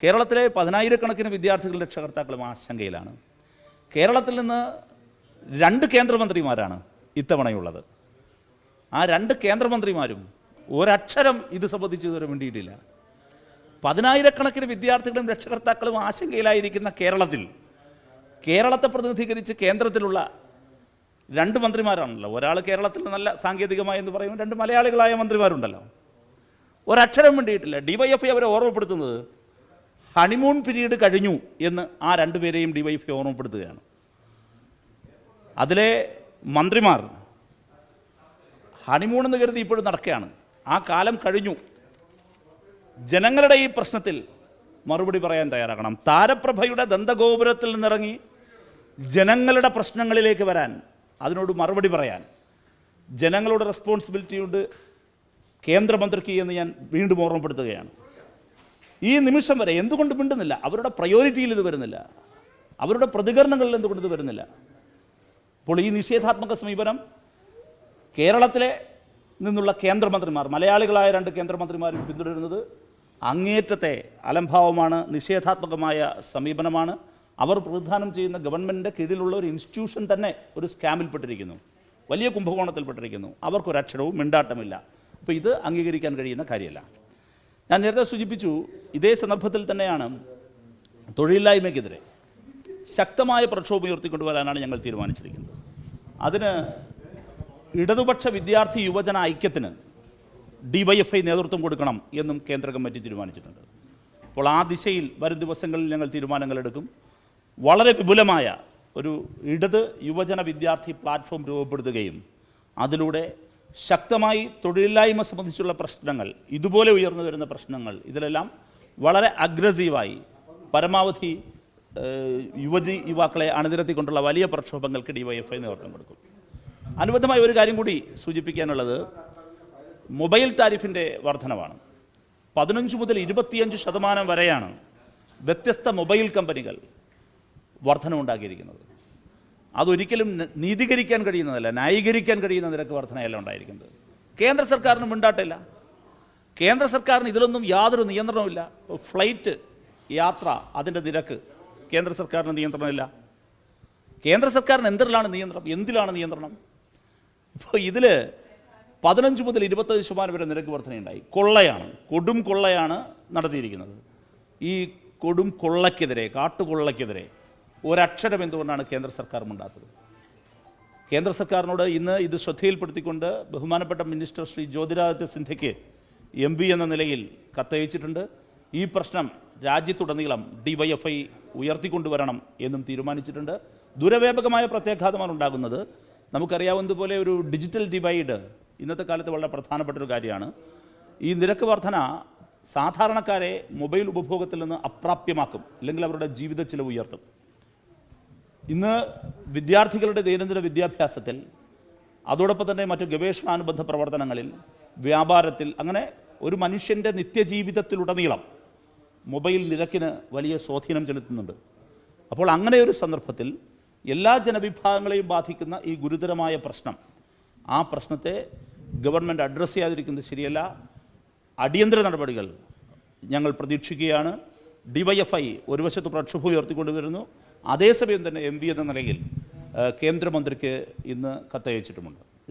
കേരളത്തിലെ 10,000-കണക്കിന് വിദ്യാർത്ഥികളുടെ രക്ഷകർത്താക്കളും ആശങ്കയിലാണ്. കേരളത്തിൽ നിന്ന് 2 കേന്ദ്രമന്ത്രിമാരാണ് ഇത്തവണയുള്ളത്. ആ 2 കേന്ദ്രമന്ത്രിമാരും ഒരക്ഷരം ഇത് സംബന്ധിച്ച് ഇതുവരെ വേണ്ടിയിട്ടില്ല. 10,000-കണക്കിന് വിദ്യാർത്ഥികളും രക്ഷകർത്താക്കളും ആശങ്കയിലായിരിക്കുന്ന കേരളത്തെ പ്രതിനിധീകരിച്ച് കേന്ദ്രത്തിലുള്ള 2 മന്ത്രിമാരാണല്ലോ. ഒരാൾ കേരളത്തിൽ നല്ല സാങ്കേതികമായി എന്ന് പറയുമ്പോൾ 2 മലയാളികളായ മന്ത്രിമാരുണ്ടല്ലോ. ഒരക്ഷരം വേണ്ടിയിട്ടില്ല. DYFI അവരെ ഓർമ്മപ്പെടുത്തുന്നത് ഹണിമൂൺ പീരീഡ് കഴിഞ്ഞു എന്ന് ആ 2 പേരെയും DYFI ഓർമ്മപ്പെടുത്തുകയാണ്. അതിലെ മന്ത്രിമാർ ഹണിമൂൺ എന്ന് കരുതി ഇപ്പോഴും നടക്കുകയാണ്. ആ കാലം കഴിഞ്ഞു. ജനങ്ങളുടെ ഈ പ്രശ്നത്തിൽ മറുപടി പറയാൻ തയ്യാറാകണം. താരപ്രഭയുടെ ദന്തഗോപുരത്തിൽ നിന്നിറങ്ങി ജനങ്ങളുടെ പ്രശ്നങ്ങളിലേക്ക് വരാൻ, അതിനോട് മറുപടി പറയാൻ ജനങ്ങളുടെ റെസ്പോൺസിബിലിറ്റിയുണ്ട് കേന്ദ്രമന്ത്രിക്ക് എന്ന് ഞാൻ വീണ്ടും ഓർമ്മപ്പെടുത്തുകയാണ്. ഈ നിമിഷം വരെ എന്തുകൊണ്ട് മിണ്ടുന്നില്ല? അവരുടെ പ്രയോറിറ്റിയിൽ ഇത് വരുന്നില്ല, അവരുടെ പ്രതികരണങ്ങളിൽ എന്തുകൊണ്ട് ഇത് വരുന്നില്ല? അപ്പോൾ ഈ നിഷേധാത്മക സമീപനം കേരളത്തിലെ നിന്നുള്ള കേന്ദ്രമന്ത്രിമാർ, മലയാളികളായ 2 കേന്ദ്രമന്ത്രിമാരും പിന്തുടരുന്നത് അങ്ങേറ്റത്തെ അലംഭാവമാണ്, നിഷേധാത്മകമായ സമീപനമാണ്. അവർ പ്രതിദാനം ചെയ്യുന്ന ഗവൺമെൻറ്റിൻ്റെ കീഴിലുള്ള ഒരു ഇൻസ്റ്റിറ്റ്യൂഷൻ തന്നെ ഒരു സ്കാമിൽപ്പെട്ടിരിക്കുന്നു, വലിയ കുംഭകോണത്തിൽപ്പെട്ടിരിക്കുന്നു. അവർക്കൊരക്ഷരവും മിണ്ടാട്ടമില്ല. അപ്പോൾ ഇത് അംഗീകരിക്കാൻ കഴിയുന്ന കാര്യമല്ല. ഞാൻ നേരത്തെ സൂചിപ്പിച്ചു, ഇതേ സന്ദർഭത്തിൽ തന്നെയാണ് തൊഴിലില്ലായ്മയ്ക്കെതിരെ ശക്തമായ പ്രക്ഷോഭം ഉയർത്തിക്കൊണ്ടുവരാനാണ് ഞങ്ങൾ തീരുമാനിച്ചിരിക്കുന്നത്. അതിന് ഇടതുപക്ഷ വിദ്യാർത്ഥി യുവജന ഐക്യത്തിന് DYFI നേതൃത്വം കൊടുക്കണം എന്നും കേന്ദ്ര കമ്മിറ്റി തീരുമാനിച്ചിട്ടുണ്ട്. അപ്പോൾ ആ ദിശയിൽ വരും ദിവസങ്ങളിൽ ഞങ്ങൾ തീരുമാനങ്ങളെടുക്കും. വളരെ വിപുലമായ ഒരു ഇടത് യുവജന വിദ്യാർത്ഥി പ്ലാറ്റ്ഫോം രൂപപ്പെടുത്തുകയും അതിലൂടെ ശക്തമായി തൊഴിലില്ലായ്മ സംബന്ധിച്ചുള്ള പ്രശ്നങ്ങൾ, ഇതുപോലെ ഉയർന്നു വരുന്ന പ്രശ്നങ്ങൾ, ഇതിലെല്ലാം വളരെ അഗ്രസീവായി പരമാവധി യുവാക്കളെ അണിനിരത്തിക്കൊണ്ടുള്ള വലിയ പ്രക്ഷോഭങ്ങൾക്ക് DYFI നേതൃത്വം കൊടുക്കും. അനുബന്ധമായ ഒരു കാര്യം കൂടി സൂചിപ്പിക്കാനുള്ളത് മൊബൈൽ താരിഫിൻ്റെ വർധനവാണ്. 15 മുതൽ 25% വരെയാണ് വ്യത്യസ്ത മൊബൈൽ കമ്പനികൾ വർധനമുണ്ടാക്കിയിരിക്കുന്നത്. അതൊരിക്കലും നീതീകരിക്കാൻ കഴിയുന്നതല്ല, ന്യായീകരിക്കാൻ കഴിയുന്ന നിരക്ക് വർധനയല്ല ഉണ്ടായിരിക്കുന്നത്. കേന്ദ്ര സർക്കാരിന് മിണ്ടാട്ടില്ല. കേന്ദ്ര സർക്കാരിന് ഇതിലൊന്നും യാതൊരു നിയന്ത്രണമില്ല. ഫ്ലൈറ്റ് യാത്ര, അതിൻ്റെ നിരക്ക് കേന്ദ്ര സർക്കാരിന് നിയന്ത്രണമില്ല. കേന്ദ്ര സർക്കാരിന് എന്തിലാണ് നിയന്ത്രണം? ഇപ്പോൾ ഇതിൽ 15 മുതൽ 25% വരെ നിരക്ക് വർധനയുണ്ടായി. കൊടും കൊള്ളയാണ് നടത്തിയിരിക്കുന്നത്. ഈ കൊടും കൊള്ളയ്ക്കെതിരെ, കാട്ടുകൊള്ളയ്ക്കെതിരെ ഒരക്ഷരം എന്തുകൊണ്ടാണ് കേന്ദ്ര സർക്കാർ മിണ്ടാത്തത്? കേന്ദ്ര സർക്കാരിനോട് ഇന്ന് ഇത് ശ്രദ്ധയിൽപ്പെടുത്തിക്കൊണ്ട് ബഹുമാനപ്പെട്ട മിനിസ്റ്റർ ശ്രീ ജ്യോതിരാദിത്യ സിന്ധ്യയ്ക്ക് MP എന്ന നിലയിൽ കത്തയച്ചിട്ടുണ്ട്. ഈ പ്രശ്നം രാജ്യത്തുടനീളം DYFI ഉയർത്തിക്കൊണ്ടുവരണം എന്നും തീരുമാനിച്ചിട്ടുണ്ട്. ദുരവ്യാപകമായ പ്രത്യാഘാതമാണ് ഉണ്ടാകുന്നത്. നമുക്കറിയാവുന്നതുപോലെ ഒരു ഡിജിറ്റൽ ഡിവൈഡ് ഇന്നത്തെ കാലത്ത് വളരെ പ്രധാനപ്പെട്ട ഒരു കാര്യമാണ്. ഈ നിരക്ക് വർധന സാധാരണക്കാരെ മൊബൈൽ ഉപഭോഗത്തിൽ നിന്ന് അപ്രാപ്യമാക്കും, അല്ലെങ്കിൽ അവരുടെ ജീവിത ചിലവ് ഉയർത്തും. ഇന്ന് വിദ്യാർത്ഥികളുടെ ദൈനംദിന വിദ്യാഭ്യാസത്തിൽ, അതോടൊപ്പം തന്നെ മറ്റു ഗവേഷണാനുബന്ധ പ്രവർത്തനങ്ങളിൽ, വ്യാപാരത്തിൽ, അങ്ങനെ ഒരു മനുഷ്യൻ്റെ നിത്യജീവിതത്തിലുടനീളം മൊബൈൽ നിരക്കിന് വലിയ സ്വാധീനം ചെലുത്തുന്നുണ്ട്. അപ്പോൾ അങ്ങനെ ഒരു സന്ദർഭത്തിൽ എല്ലാ ജനവിഭാഗങ്ങളെയും ബാധിക്കുന്ന ഈ ഗുരുതരമായ പ്രശ്നം, ആ പ്രശ്നത്തെ ഗവൺമെൻറ് അഡ്രസ്സ് ചെയ്യാതിരിക്കുന്നത് ശരിയല്ല. അടിയന്തര നടപടികൾ ഞങ്ങൾ പ്രതീക്ഷിക്കുകയാണ്. DYFI ഒരു വശത്ത് പ്രക്ഷോഭം ഉയർത്തിക്കൊണ്ടുവരുന്നു, അതേസമയം തന്നെ MP എന്ന നിലയിൽ കേന്ദ്രമന്ത്രിക്ക് ഇന്ന് കത്തയച്ചിട്ടുമുണ്ട്.